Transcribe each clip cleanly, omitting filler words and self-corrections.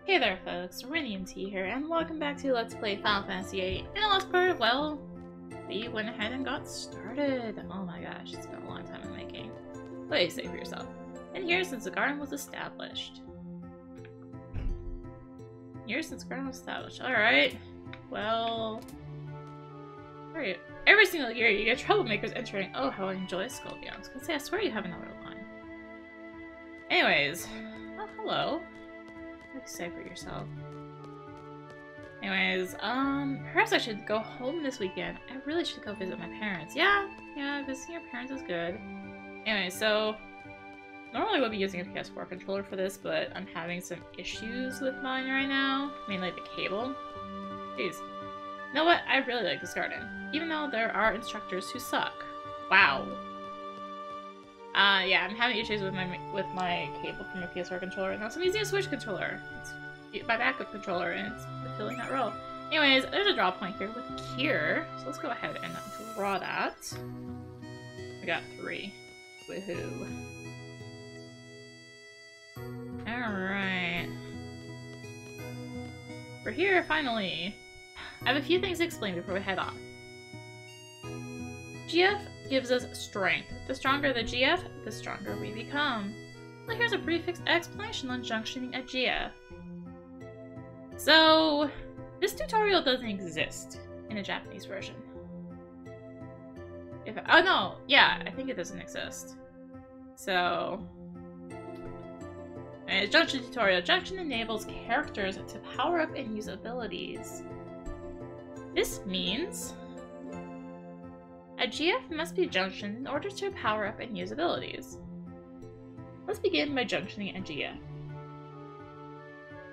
Hey there folks, rinimt here, and welcome back to Let's Play Final Fantasy VIII. In the last part, well, we went ahead and got started. Oh my gosh, it's been a long time in making. What do you say for yourself? Been here since the garden was established. Alright. Well... Alright. Every single year you get troublemakers entering. Oh, how I enjoy Scorpion. I was gonna say, I swear you have another line. Anyways. Oh, hello. What do you say for yourself? Anyways, perhaps I should go home this weekend. I really should go visit my parents. Yeah, visiting your parents is good. Anyway, so normally I would be using a PS4 controller for this, but I'm having some issues with mine right now. Mainly the cable. Jeez. You know what? I really like this garden. Even though there are instructors who suck. Wow. Yeah, I'm having issues with my cable from my PS4 controller right now, so I'm using a Switch controller. It's my backup controller, and it's filling that role. Anyways, there's a draw point here with Kier, so let's go ahead and draw that. We got 3. Woohoo. Alright. We're here, finally. I have a few things to explain before we head off. GF gives us strength. The stronger the GF, the stronger we become. Well, here's a prefix explanation on junctioning a GF. So, this tutorial doesn't exist in the Japanese version. Oh no, yeah, I think it doesn't exist. So, it's junction tutorial. Junction enables characters to power up and use abilities. This means a GF must be junctioned in order to power up and use abilities. Let's begin by junctioning a GF.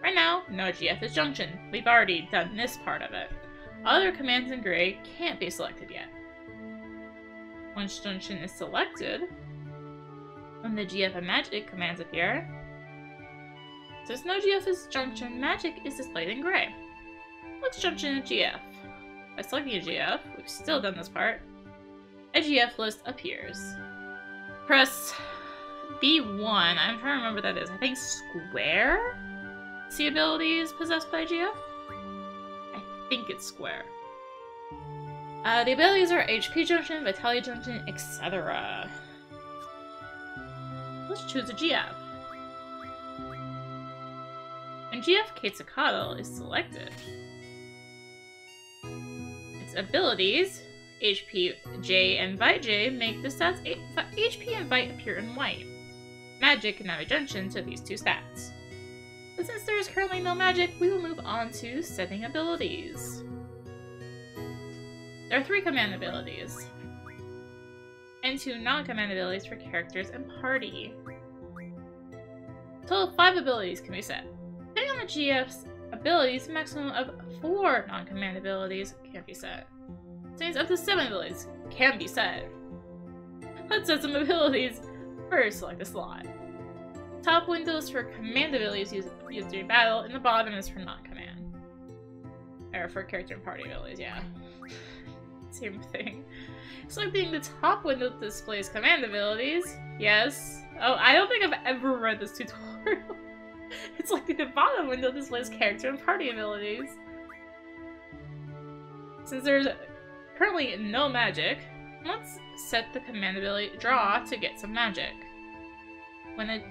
Right now, no GF is junctioned. We've already done this part of it. Other commands in gray can't be selected yet. Once junction is selected, when the GF and magic commands appear, since no GF is junctioned, magic is displayed in gray. Let's junction a GF. By selecting a GF, we've still done this part. A GF list appears. Press B1. I'm trying to remember what that is. I think square? See abilities possessed by GF? I think it's square. The abilities are HP junction, Vitality junction, etc. Let's choose a GF. When GF Quetzalcoatl is selected, its abilities HP, J, and Vite J make the stats HP and Vite appear in white. Magic cannot be junctioned to these two stats. But since there is currently no magic, we will move on to setting abilities. There are 3 command abilities, and 2 non-command abilities for characters and party. A total of 5 abilities can be set. Depending on the GF's abilities, a maximum of 4 non-command abilities can be set. So means up to 7 abilities can be set. Let's set some abilities. First, select a slot. Top window is for command abilities used during battle, and the bottom is for non-command. Or for character and party abilities, yeah. Same thing. Selecting the top window displays command abilities. Yes. Oh, I don't think I've ever read this tutorial. It's like the bottom window displays character and party abilities. Since there's currently no magic, let's set the command ability draw to get some magic. When an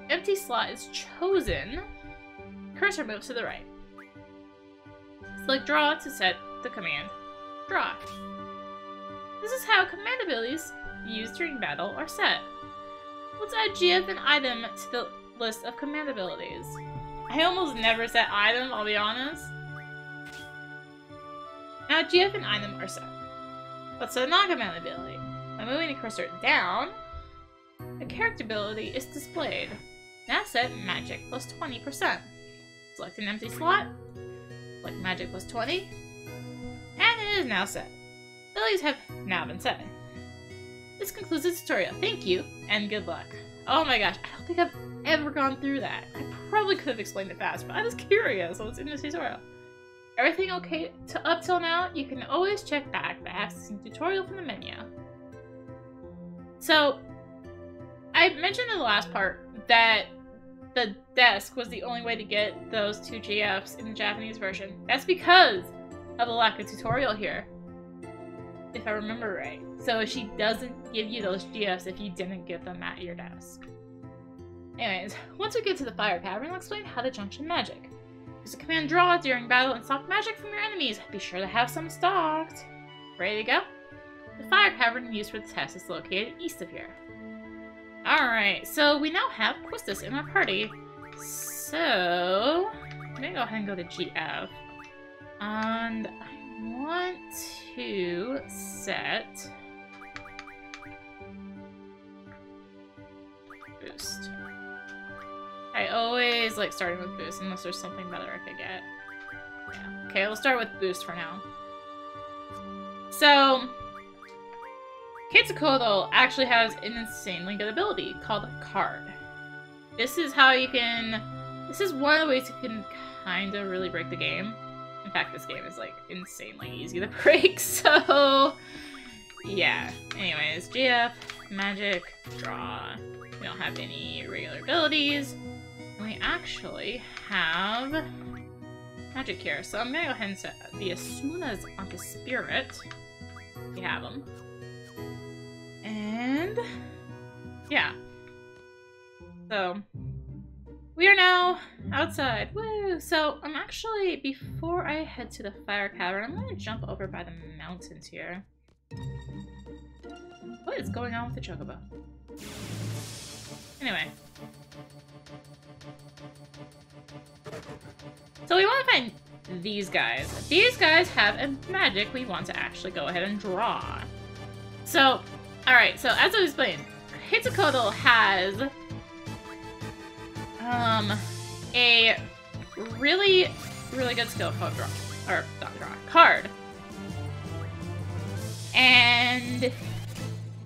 empty slot is chosen, cursor moves to the right. Select draw to set the command draw. This is how command abilities used during battle are set. Let's add GF and item to the list of command abilities. I almost never set item, I'll be honest. Now GF and item are set. Let's set a non-command ability. By moving the cursor down, a character ability is displayed. Now set magic plus 20%. Select an empty slot, select magic plus 20, and it is now set. Abilities have now been set. This concludes the tutorial. Thank you, and good luck. Oh my gosh, I don't think I've ever gone through that. I probably could have explained it fast, but I was curious what's in this tutorial. Everything okay up till now? You can always check back by accessing tutorial from the menu. So, I mentioned in the last part that the desk was the only way to get those 2 GFs in the Japanese version. That's because of the lack of tutorial here, if I remember right. So she doesn't give you those GFs if you didn't get them at your desk. Anyways, once we get to the Fire Cavern, I'll explain how to junction magic. Use the command draw during battle and stock magic from your enemies. Be sure to have some stocked. Ready to go? The Fire Cavern used for the test is located east of here. Alright, so we now have Quistis in our party. So, I'm gonna go ahead and go to GF. And I want to set boost. I always like starting with boost unless there's something better I could get. Yeah. Okay, we'll start with boost for now. So, Quetzalcoatl actually has an insanely good ability called Card. This is how you can... This is one of the ways you can kind of really break the game. In fact, this game is like insanely easy to break, so... Yeah. Anyways, GF, Magic, Draw. We don't have any regular abilities. And we actually have Magic here, so I'm gonna go ahead and set the Asunas onto Spirit. We have them. And yeah. So we are now outside. Woo! So I'm actually, before I head to the Fire Cavern, I'm gonna jump over by the mountains here. What is going on with the Chocobo? Anyway. So we want to find these guys. These guys have a magic we want to actually go ahead and draw. So, alright, so as I was explaining, Quetzalcoatl has a really good skill called draw. Or not draw, card. And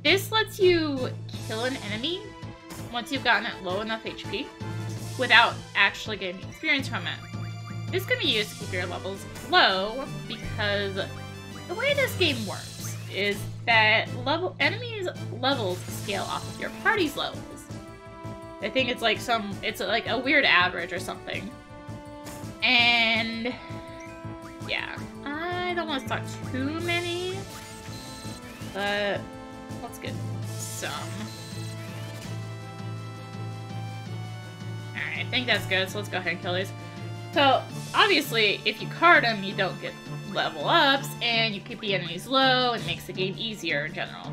this lets you kill an enemy once you've gotten it low enough HP without actually getting experience from it. This can be used to keep your levels low because the way this game works is that enemies' levels scale off of your party's levels. I think it's like a weird average or something. And yeah, I don't want to talk too many, but let's get some. Alright, I think that's good, so let's go ahead and kill these. So, obviously, if you card them, you don't get level ups, and you keep the enemies low, and it makes the game easier in general.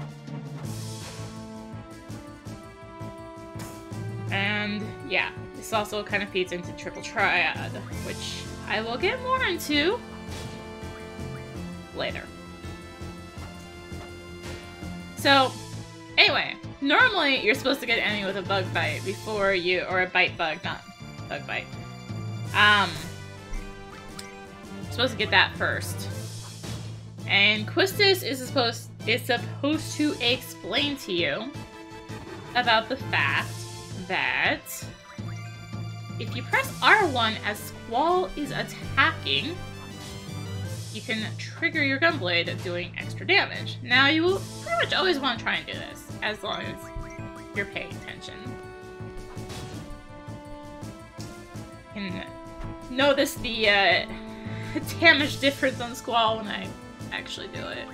And, yeah, this also kind of feeds into Triple Triad, which I will get more into later. So, anyway, normally you're supposed to get an enemy with a bug bite before you, or a bite bug, not bug bite. Supposed to get that first. And Quistis is supposed to explain to you about the fact that if you press R1 as Squall is attacking, you can trigger your Gunblade doing extra damage. Now, you will pretty much always want to try and do this, as long as you're paying attention. You can notice the damage difference on Squall when I actually do it.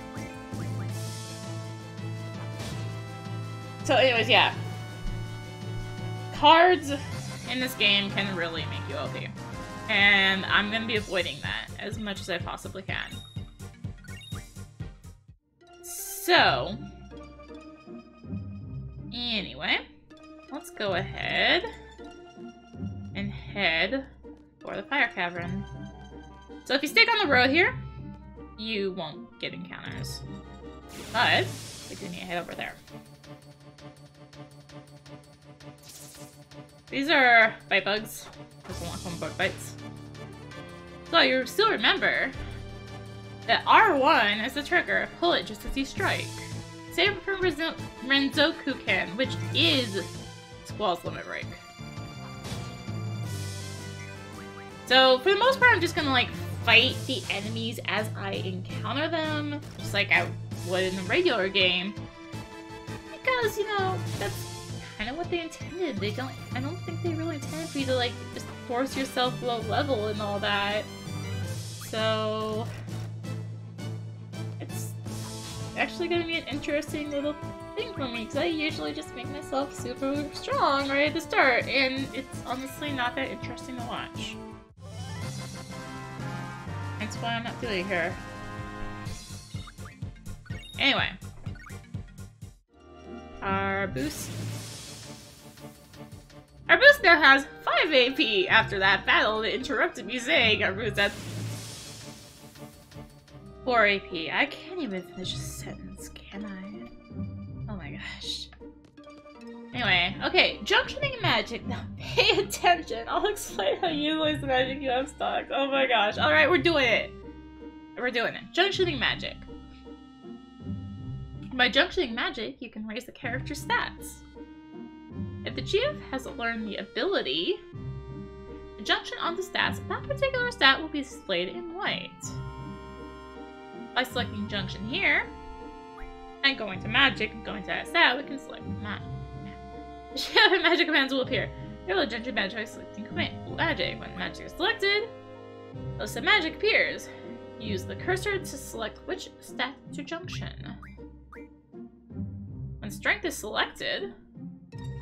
So anyways, yeah. Cards in this game can really make you OP. And I'm going to be avoiding that as much as I possibly can. So, anyway, let's go ahead and head for the Fire Cavern. So if you stick on the road here, you won't get encounters. But we do need to head over there. These are bite bugs. Just want some bug bites. So you still remember that R1 is the trigger. Pull it just as you strike. Save it from Renzoku-ken, which is Squall's limit break. So for the most part, I'm just gonna like fight the enemies as I encounter them, just like I would in the regular game. Because, you know, that's kind of what they intended. I don't think they really intended for you to, like, just force yourself below level and all that. So... it's actually gonna be an interesting little thing for me, because I usually just make myself super strong right at the start, and it's honestly not that interesting to watch. That's why I'm not doing her. Anyway. Our boost now has 5 AP after that battle that interrupted me saying our boost at 4 AP. I can't even finish a sentence, can I? Oh my gosh. Anyway, okay, junctioning magic. Now pay attention. I'll explain how you utilize the magic you have stocked. Oh my gosh. Alright, we're doing it. We're doing it. Junctioning magic. By junctioning magic, you can raise the character's stats. If the GF has learned the ability to junction on the stats, that particular stat will be displayed in white. By selecting junction here, and going to magic and going to that stat, we can select the GF and magic commands will appear. Here will junction magic by selecting magic. When magic is selected, a list of magic appears. Use the cursor to select which stat to junction. When strength is selected,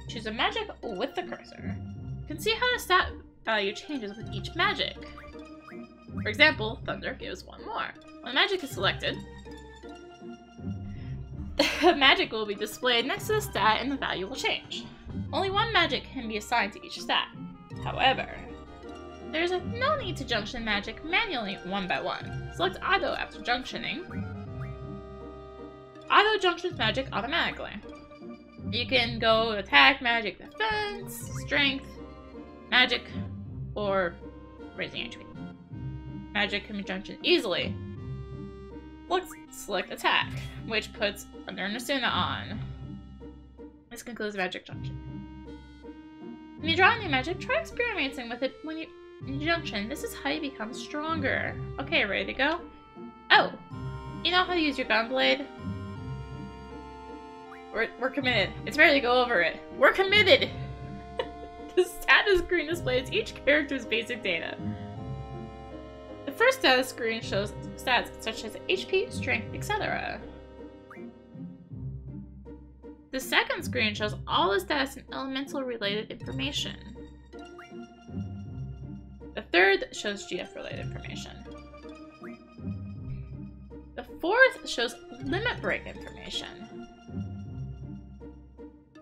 choose a magic with the cursor. You can see how the stat value changes with each magic. For example, Thunder gives 1 more. When magic is selected, the magic will be displayed next to the stat and the value will change. Only 1 magic can be assigned to each stat. However, there is no need to junction magic manually 1 by 1. Select Auto after junctioning. Auto junctions magic automatically. You can go attack, magic, defense, strength, magic, or raising HP. Magic can be junctioned easily. Let's select attack, which puts Thunder and Asuna on. This concludes magic junction. When you draw a new magic, try experimenting with it when you junction. This is how you become stronger. Okay, ready to go? Oh, you know how to use your gunblade? We're committed. It's ready to go over it. We're committed! The status screen displays each character's basic data. The first status screen shows stats such as HP, strength, etc. The second screen shows all the stats and elemental related information. The third shows GF related information. The fourth shows limit break information.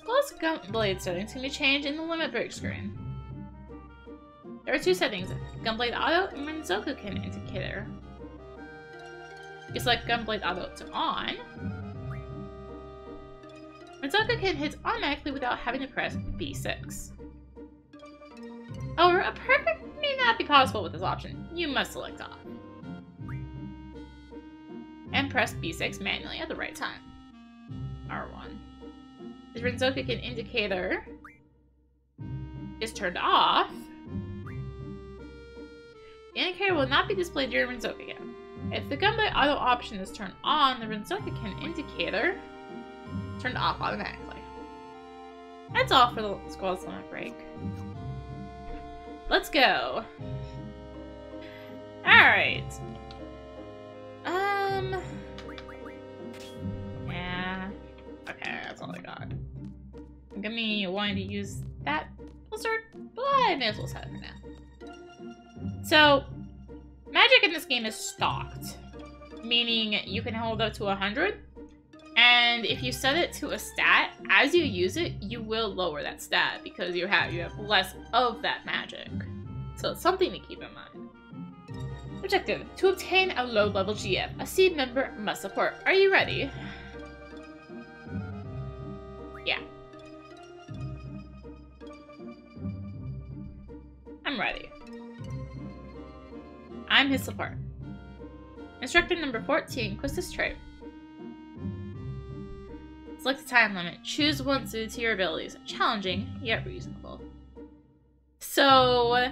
Plus, Gunblade settings can be changed in the limit break screen. There are 2 settings, Gunblade Auto and Renzokuken Indicator. You select Gunblade Auto to on. Renzokuken hits automatically without having to press B6. However, a perfect may not be possible with this option. You must select off. And press B6 manually at the right time. R1. The Renzokuken indicator is turned off. The indicator will not be displayed during Renzokuken. If the Gunblade Auto option is turned on, the Renzokuken indicator is turned off automatically. That's all for the Squad's limit break. Let's go. Alright. Yeah. Okay, that's all I got. Give me wanting to use that blizzard, but I may as well set it for now. So, magic in this game is stocked, meaning you can hold up to 100, and if you set it to a stat, as you use it, you will lower that stat because you have less of that magic. So it's something to keep in mind. Objective: to obtain a low-level GF, a seed member must support. Are you ready? Yeah. I'm ready. I'm his support. Instructor number 14, quits this trait. Select the time limit. Choose one suited to your abilities. Challenging, yet reasonable. So,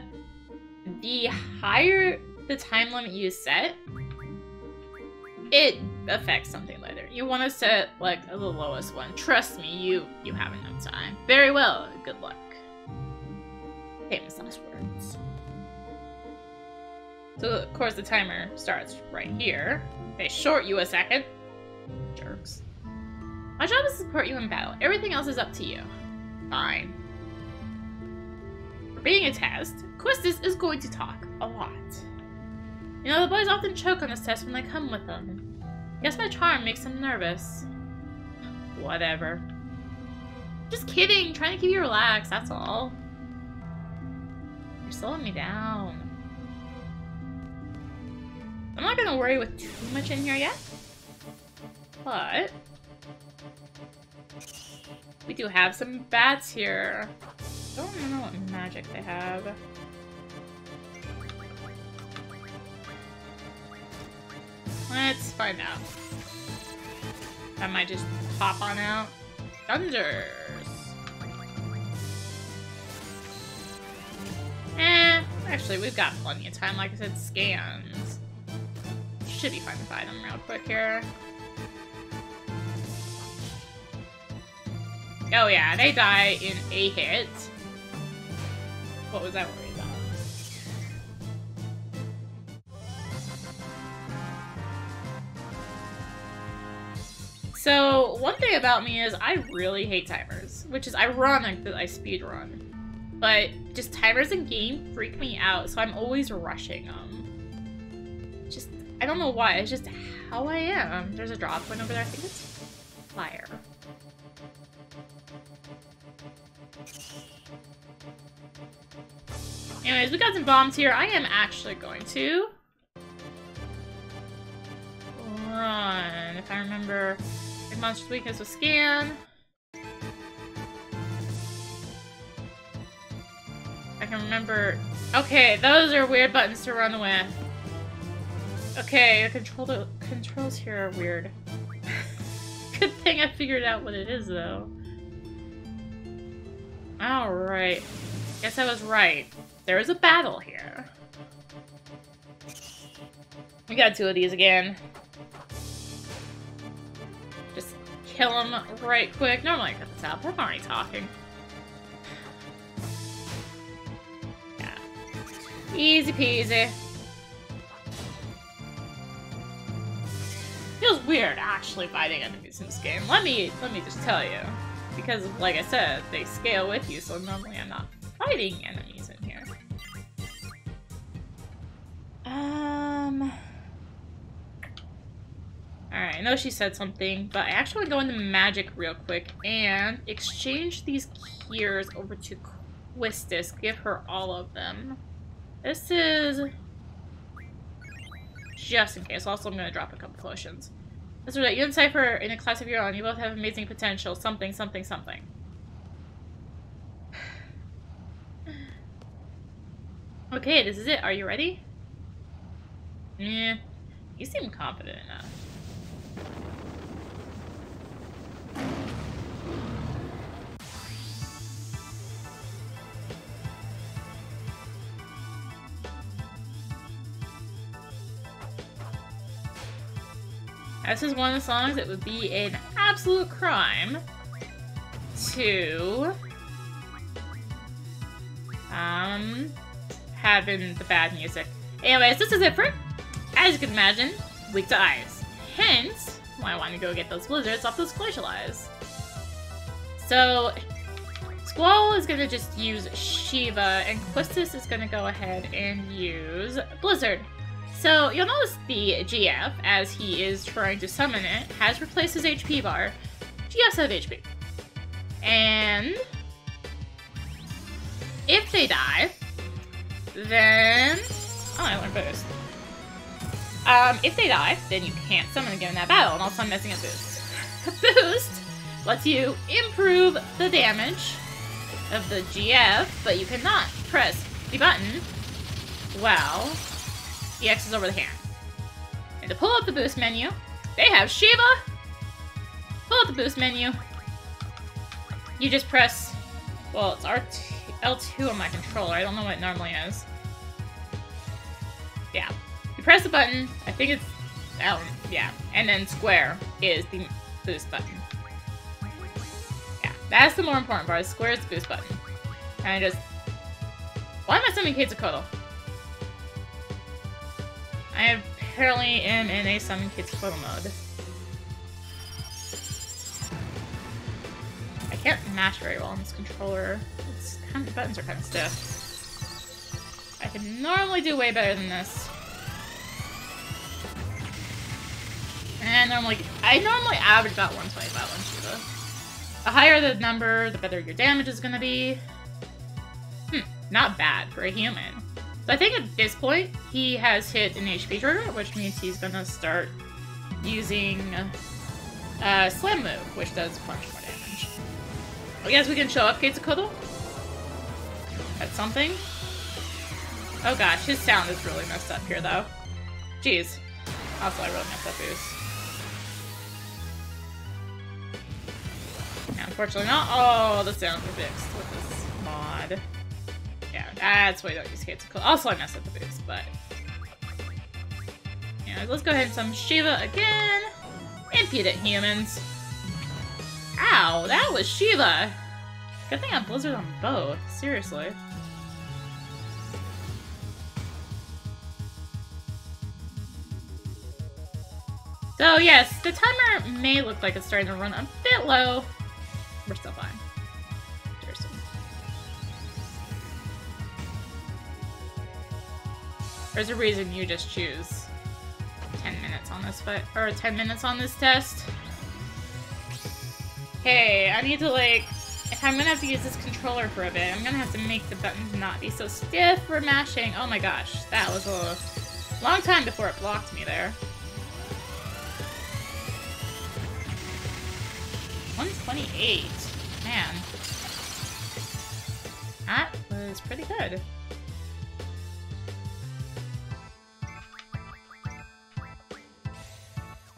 the higher the time limit you set, it affect something later. You want to set, like, the lowest one. Trust me, you have enough time. Very well. Good luck. Famous last words. So, of course, the timer starts right here. They short you a second. Jerks. My job is to support you in battle. Everything else is up to you. Fine. For being a test, Quistis is going to talk a lot. You know, the boys often choke on this test when I come with them. Guess my charm makes them nervous. Whatever. Just kidding. Trying to keep you relaxed, that's all. You're slowing me down. I'm not gonna worry with too much in here yet. But we do have some bats here. I don't know what magic they have. Let's find out. I might just pop on out. Thunders. Actually, we've got plenty of time. Like I said, scans. Should be fine to find them real quick here. Oh yeah, they die in a hit. What was I worried about? So, one thing about me is I really hate timers, which is ironic that I speedrun. But just timers in game freak me out, so I'm always rushing them. Just, I don't know why, it's just how I am. There's a drop point over there, I think it's fire. Anyways, we got some bombs here. I am actually going to run. If I remember, Monster's weakness was scan. I can remember. Okay, those are weird buttons to run with. Okay, the controls here are weird. Good thing I figured out what it is, though. Alright. Guess I was right. There is a battle here. We got two of these again. Just kill them right quick. Normally I cut this out, but I'm already talking. Yeah. Easy peasy. Feels weird actually fighting enemies in this game. Let me just tell you. Because, like I said, they scale with you, so normally I'm not fighting enemies in here. Alright, I know she said something, but I actually want to go into magic real quick and exchange these gears over to Quistis. Give her all of them. This is just in case. Also, I'm going to drop a couple potions. That's right, you and Cypher in a class of your own. You both have amazing potential. Something, something, something. Okay, this is it. Are you ready? Yeah. You seem confident enough. This is one of the songs that would be an absolute crime to have in the bad music. Anyways, this is it for, as you can imagine, weak to ice. Hence, why I want to go get those blizzards off those glacial eyes. So, Squall is going to just use Shiva, and Quistis is going to go ahead and use Blizzard. So, you'll notice the GF, as he is trying to summon it, has replaced his HP bar. GF's out of HP. And if they die, then... Oh, I learned boost. If they die, then you can't summon again in that battle, and also I'm messing up boost. Boost lets you improve the damage of the GF, but you cannot press the button while EX is over the hand. And to pull up the boost menu, they have Shiva. Pull up the boost menu. You just press, well, it's L2 on my controller. I don't know what it normally is. Yeah. You press the button. I think it's Down, yeah. And then square is the boost button. Yeah, that's the more important part. Square is the boost button. And I just... Why am I summoning Quetzalcoatl? I apparently am in a summon Quetzalcoatl mode. I can't mash very well on this controller. It's kind of, the buttons are kind of stiff. I can normally do way better than this. And I normally average about 125 on Shiva. The higher the number, the better your damage is gonna be. Not bad for a human. So I think at this point, he has hit an HP trigger, which means he's gonna start using Slam Move, which does a bunch more damage. Oh yes, we can show up Quetzalcoatl. That's something. Oh gosh, his sound is really messed up here though. Jeez. Also, I really messed up boost. Yeah, unfortunately not all the sounds are fixed with this mod. Yeah, that's why you don't use Quetzalcoatl. Also, I messed up the boost, but... Yeah, let's go ahead and summon Shiva again. Impudent humans. Ow, that was Shiva! Good thing I have Blizzard on both, seriously. So yes, the timer may look like it's starting to run a bit low. We're still fine. Seriously. There's a reason you just choose 10 minutes on this fight, or 10 minutes on this test. Hey, I need to if I'm gonna have to use this controller for a bit, I'm gonna have to make the buttons not be so stiff for mashing. Oh my gosh, that was a long time before it blocked me there. 128. Man. That was pretty good.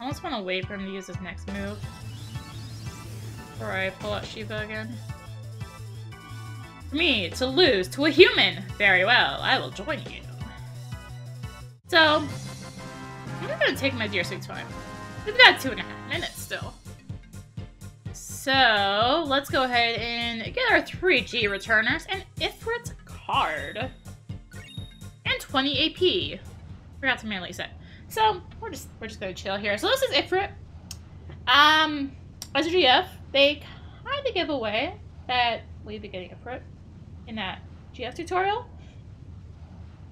I almost want to wait for him to use his next move before I pull out Shiva again. For me to lose to a human! Very well, I will join you. So, I'm gonna take my dear sweet time. We've got 2.5 minutes still. So, let's go ahead and get our 3G returners, and Ifrit's card. And 20 AP. Forgot to manually set. So, we're just gonna chill here. So this is Ifrit. As a GF, they kind of give away that we'd be getting Ifrit in that GF tutorial.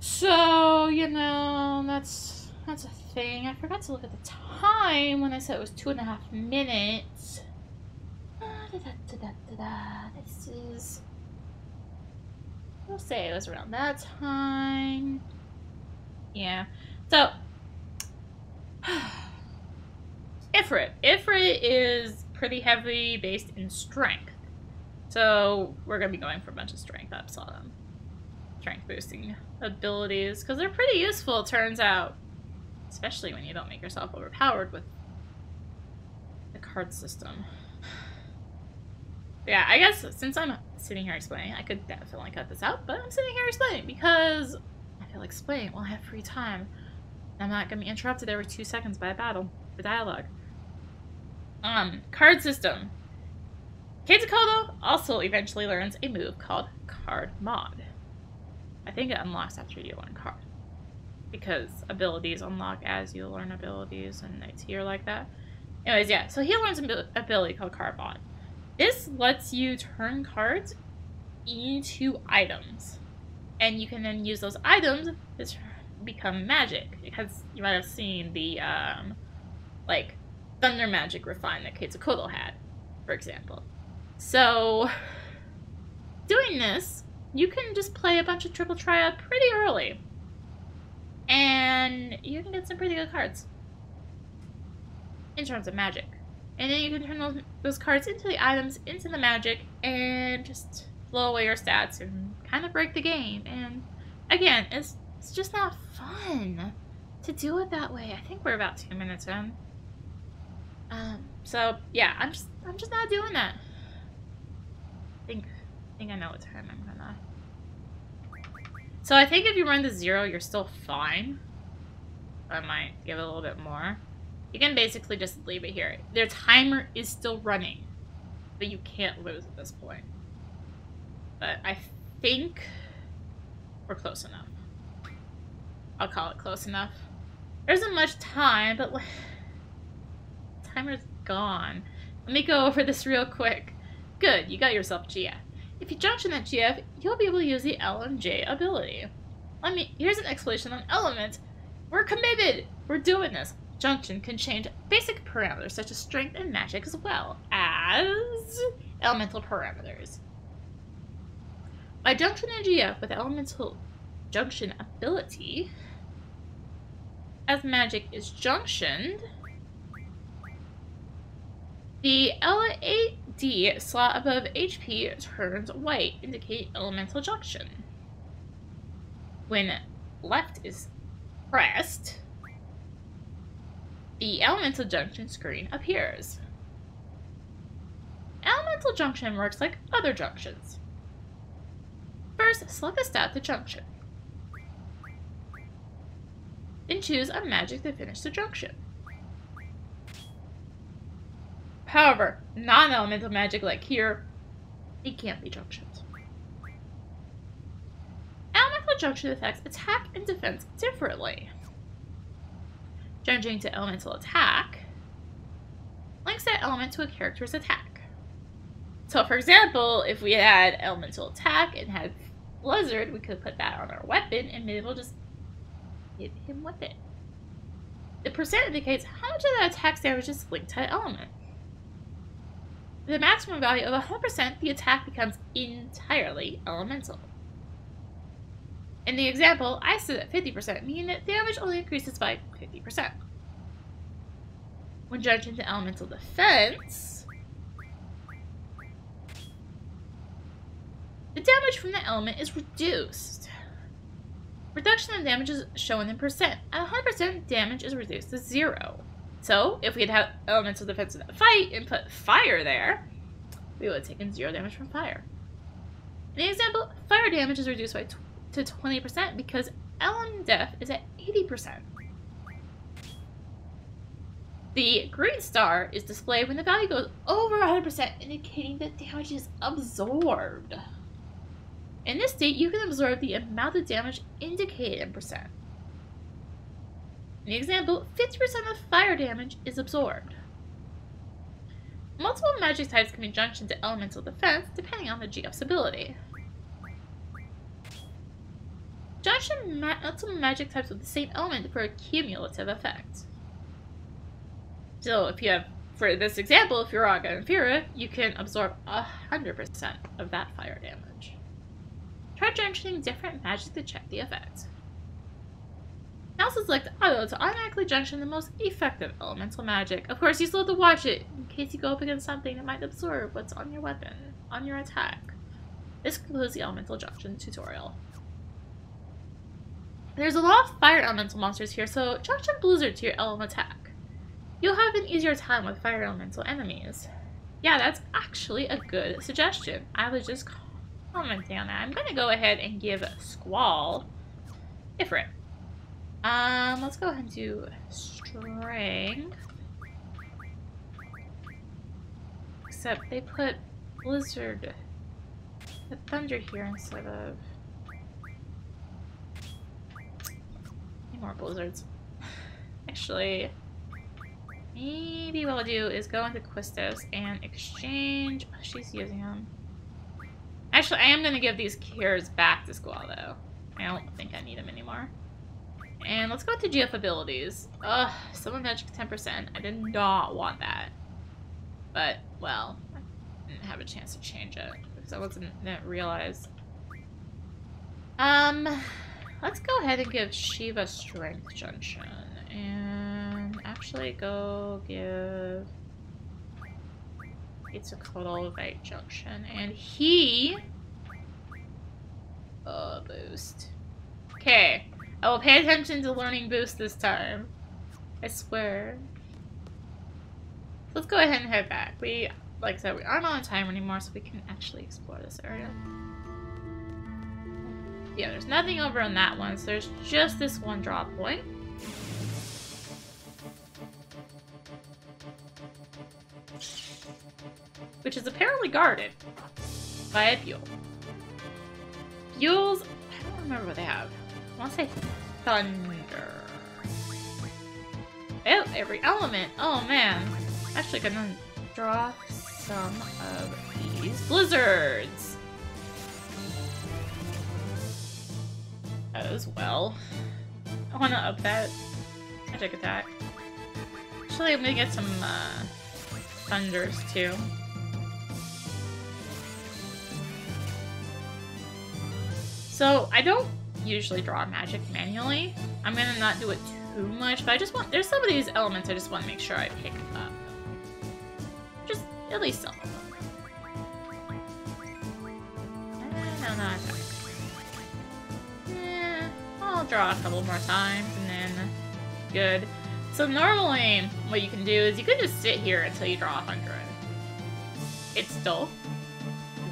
So, you know, that's a thing. I forgot to look at the time when I said it was 2.5 minutes. This is... We'll say it was around that time. Yeah. So... Ifrit. Ifrit is pretty heavily based in strength. So we're going to be going for a bunch of strength ups on them. Strength boosting abilities. Because they're pretty useful, it turns out. Especially when you don't make yourself overpowered with the card system. Yeah, I guess since I'm sitting here explaining, I could definitely cut this out, but I'm sitting here explaining because I feel like explaining while I have free time. I'm not going to be interrupted every 2 seconds by a battle for dialogue. Card system. Quetzalcoatl also eventually learns a move called Card Mod. I think it unlocks after you learn card. Because abilities unlock as you learn abilities and they tier like that. Anyways, yeah, so he learns an ability called Card Mod. This lets you turn cards into items. And you can then use those items to become magic. Because you might have seen the, like, thunder magic refine that Quetzalcoatl had, for example. So, doing this, you can just play a bunch of Triple Triad pretty early. And you can get some pretty good cards. In terms of magic. And then you can turn those cards into the items, into the magic, and just blow away your stats and kind of break the game. And again, it's just not fun to do it that way. I think we're about 2 minutes in. So yeah, I'm just not doing that. I think I know what time I'm gonna. So I think if you run to 0, you're still fine. I might give it a little bit more. You can basically just leave it here. Their timer is still running, but you can't lose at this point. But I think we're close enough. I'll call it close enough. There isn't much time, but timer's gone. Let me go over this real quick. Good, you got yourself GF. If you junction that GF, you'll be able to use the L and J ability. Here's an explanation on elements. We're committed! We're doing this. Junction can change basic parameters such as strength and magic as well as elemental parameters. By junctioning GF with elemental junction ability, as magic is junctioned, the L8D slot above HP turns white, indicating elemental junction. When left is pressed, the elemental junction screen appears. Elemental junction works like other junctions. First, select a stat to junction. Then choose a magic to finish the junction. However, non-elemental magic like here, it can't be junctioned. Elemental junction affects attack and defense differently. Jumping to elemental attack links that element to a character's attack. So for example, if we had elemental attack and had blizzard, we could put that on our weapon and maybe we'll just hit him with it. The percent indicates how much of that attack's damage is linked to that element. With a maximum value of 100%, the attack becomes entirely elemental. In the example, I stood at 50%, meaning that damage only increases by 50%. When judged into elemental defense, the damage from the element is reduced. Reduction in damage is shown in percent. At 100%, damage is reduced to 0. So, if we had elemental defense in that fight and put fire there, we would have taken 0 damage from fire. In the example, fire damage is reduced by to 20% because element def is at 80%. The green star is displayed when the value goes over 100%, indicating that damage is absorbed. In this state, you can absorb the amount of damage indicated in percent. In the example, 50% of fire damage is absorbed. Multiple magic types can be junctioned to elemental defense depending on the GF's ability. Junction multiple magic types with the same element for a cumulative effect. So if you have, for this example, if you're Raga and Fira, you can absorb 100% of that fire damage. Try junctioning different magic to check the effect. Now select Auto to automatically junction the most effective elemental magic. Of course, you still have to watch it in case you go up against something that might absorb what's on your weapon, on your attack. This concludes the elemental junction tutorial. There's a lot of fire elemental monsters here, so junction Blizzard to your element attack. You'll have an easier time with fire elemental enemies. Yeah, that's actually a good suggestion. I was just commenting on that. I'm gonna go ahead and give Squall Ifrit. Let's go ahead and do Strength. Except they put Blizzard, the Thunder here instead of more blizzards. Actually, maybe what I'll do is go into Quistos and exchange. Oh, she's using them. Actually, I am going to give these cures back to Squall, though. I don't think I need them anymore. And let's go to GF abilities. Ugh, Summon Magic 10%. I did not want that. But, well, I didn't have a chance to change it because I didn't realize. Let's go ahead and give Shiva Strength Junction. And actually go give it's a Cuddle VIII Junction. And he boost. Okay. I will pay attention to learning boost this time. I swear. Let's go ahead and head back. Like I said, we aren't on time anymore, so we can actually explore this area. Yeah, there's nothing over on that one, so there's just this one drop point. which is apparently guarded by a Buell. Buells, I don't remember what they have. I want to say thunder. Oh, every element. Oh man. Actually gonna draw some of these blizzards as well. I want to up that magic attack. Actually, I'm gonna get some thunders too. So I don't usually draw magic manually. I'm gonna not do it too much, but I just want, there's some of these elements I just want to make sure I pick up. Just at least some of them. No, not that. Yeah, I'll draw a couple more times and then good. So normally what you can do is you can just sit here until you draw 100. It's dull.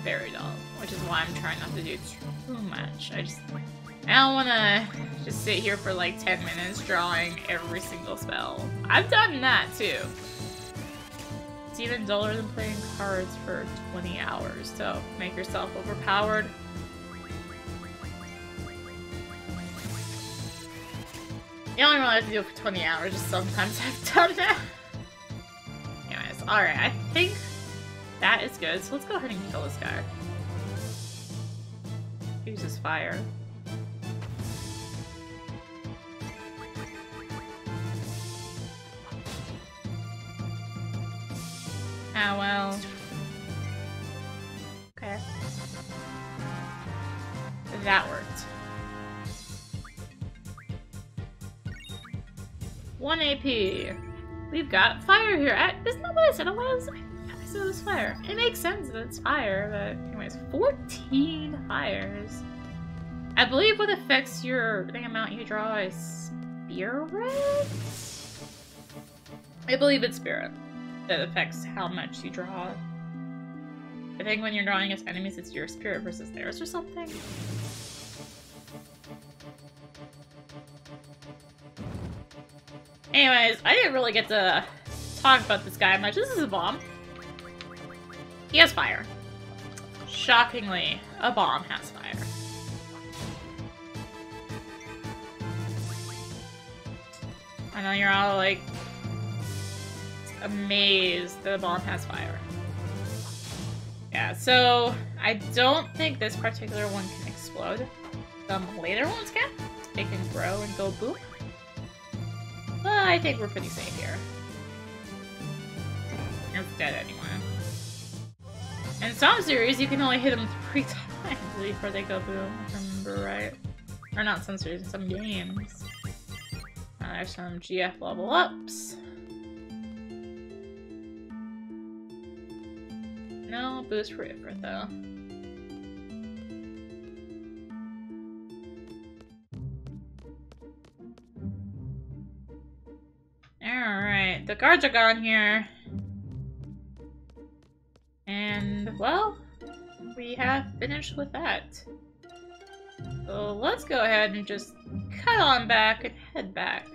Very dull. Which is why I'm trying not to do too much. I don't want to just sit here for like 10 minutes drawing every single spell. I've done that too. It's even duller than playing cards for 20 hours, so make yourself overpowered. You don't even really have to do it for 20 hours, just sometimes I've done that. Anyways, alright, I think that is good, so let's go ahead and kill this guy. Uses fire. Ah, well. Okay. That worked. 1 AP. We've got fire here. Isn't that what I said it was? I said it was fire. It makes sense that it's fire, but anyways, 14 fires. I believe what affects the amount you draw is spirit? I believe it's spirit that affects how much you draw. I think when you're drawing as enemies, it's your spirit versus theirs or something. Anyways, I didn't really get to talk about this guy much. This is a bomb. He has fire. Shockingly, a bomb has fire. I know you're all like amazed that a bomb has fire. Yeah, so I don't think this particular one can explode. Some later ones can. They can grow and go boop. But I think we're pretty safe here. It's dead anyway. In some series, you can only hit them 3 times before they go boom, if I remember right. Or not some series, some games. There's some GF level ups. No boost for Ifrit though. Alright, the guards are gone here. And, well, we have finished with that. So let's go ahead and just cut on back and head back.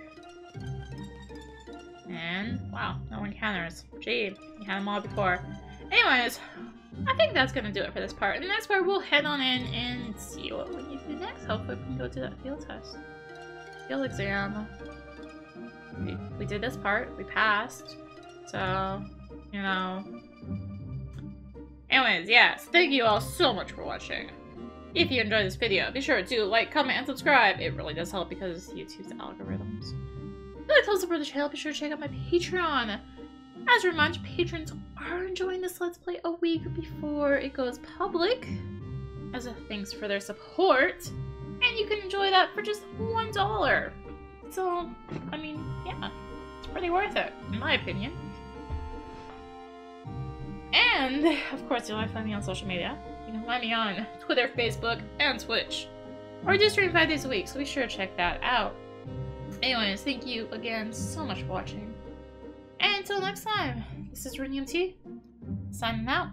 And, wow, no encounters. Gee, you had them all before. Anyways, I think that's gonna do it for this part. And that's where we'll head on in and see what we need to do next. Hopefully we can go to that field test. Field exam. We did this part. We passed. So, you know. Anyways, yes, thank you all so much for watching. If you enjoyed this video, be sure to like, comment, and subscribe. It really does help because YouTube's algorithms. Really close support the channel, be sure to check out my Patreon. As a reminder, patrons are enjoying this Let's Play a week before it goes public, as a thanks for their support. And you can enjoy that for just $1. So, I mean, yeah, it's pretty worth it, in my opinion. And, of course, you'll find me on social media. You can find me on Twitter, Facebook, and Twitch. Or I do stream 5 days a week, so be sure to check that out. Anyways, thank you again so much for watching. And until next time, this is rinimt, signing out.